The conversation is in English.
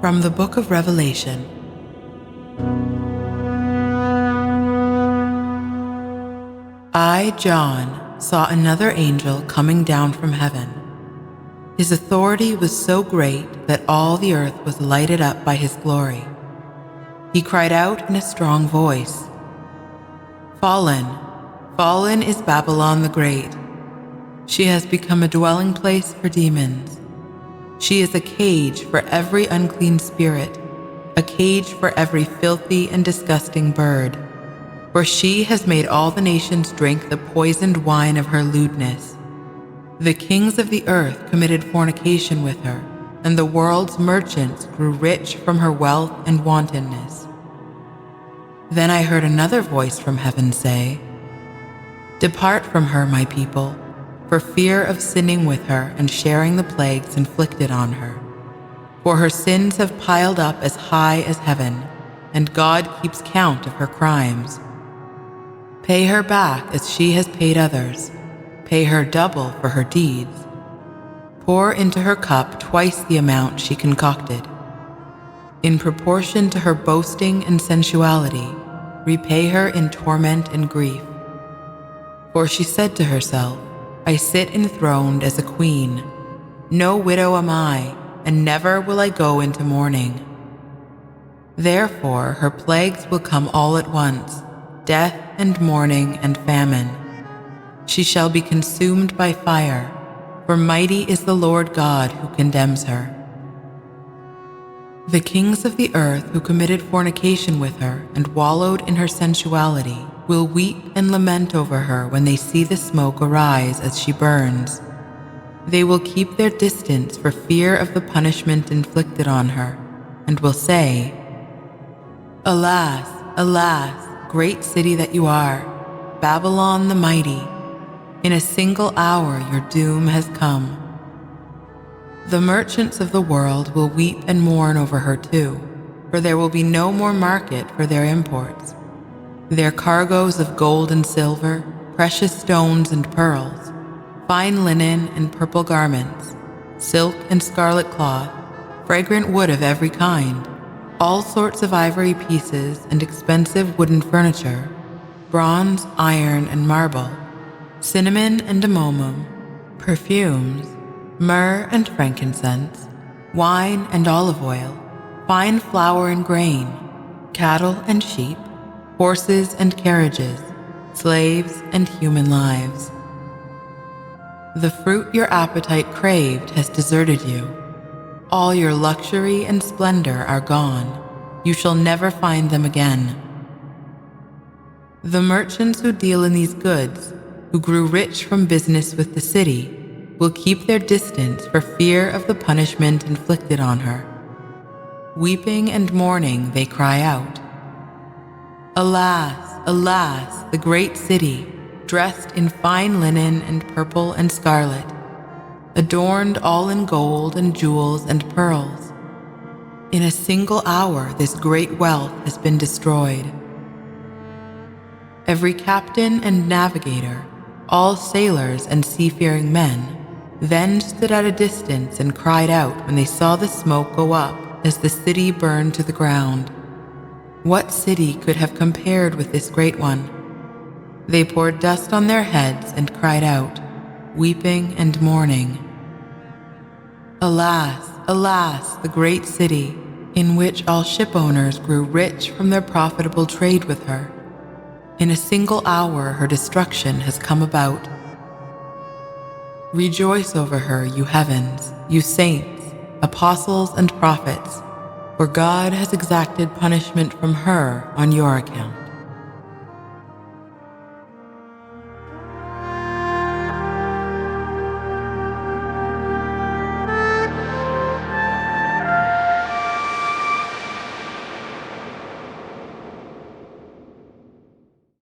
From the Book of Revelation. I, John, saw another angel coming down from heaven. His authority was so great that all the earth was lighted up by his glory. He cried out in a strong voice, "Fallen, fallen is Babylon the Great. She has become a dwelling place for demons. She is a cage for every unclean spirit, a cage for every filthy and disgusting bird. For she has made all the nations drink the poisoned wine of her lewdness. The kings of the earth committed fornication with her, and the world's merchants grew rich from her wealth and wantonness." Then I heard another voice from heaven say, "Depart from her, my people, for fear of sinning with her and sharing the plagues inflicted on her. For her sins have piled up as high as heaven, and God keeps count of her crimes. Pay her back as she has paid others. Pay her double for her deeds. Pour into her cup twice the amount she concocted. In proportion to her boasting and sensuality, repay her in torment and grief. For she said to herself, 'I sit enthroned as a queen. No widow am I, and never will I go into mourning.' Therefore her plagues will come all at once, death and mourning and famine. She shall be consumed by fire, for mighty is the Lord God who condemns her. The kings of the earth who committed fornication with her and wallowed in her sensuality will weep and lament over her when they see the smoke arise as she burns. They will keep their distance for fear of the punishment inflicted on her, and will say, 'Alas, alas, great city that you are, Babylon the mighty! In a single hour your doom has come.' The merchants of the world will weep and mourn over her too, for there will be no more market for their imports. Their cargoes of gold and silver, precious stones and pearls, fine linen and purple garments, silk and scarlet cloth, fragrant wood of every kind, all sorts of ivory pieces and expensive wooden furniture, bronze, iron, and marble, cinnamon and amomum, perfumes, myrrh and frankincense, wine and olive oil, fine flour and grain, cattle and sheep, horses and carriages, slaves and human lives. The fruit your appetite craved has deserted you. All your luxury and splendor are gone. You shall never find them again. The merchants who deal in these goods, who grew rich from business with the city, will keep their distance for fear of the punishment inflicted on her. Weeping and mourning they cry out, 'Alas, alas, the great city, dressed in fine linen and purple and scarlet, adorned all in gold and jewels and pearls. In a single hour this great wealth has been destroyed.' Every captain and navigator, all sailors and seafaring men, then stood at a distance and cried out when they saw the smoke go up as the city burned to the ground. What city could have compared with this great one? They poured dust on their heads and cried out, weeping and mourning, 'Alas, alas, the great city, in which all shipowners grew rich from their profitable trade with her. In a single hour her destruction has come about. Rejoice over her, you heavens, you saints, apostles and prophets, for God has exacted punishment from her on your account.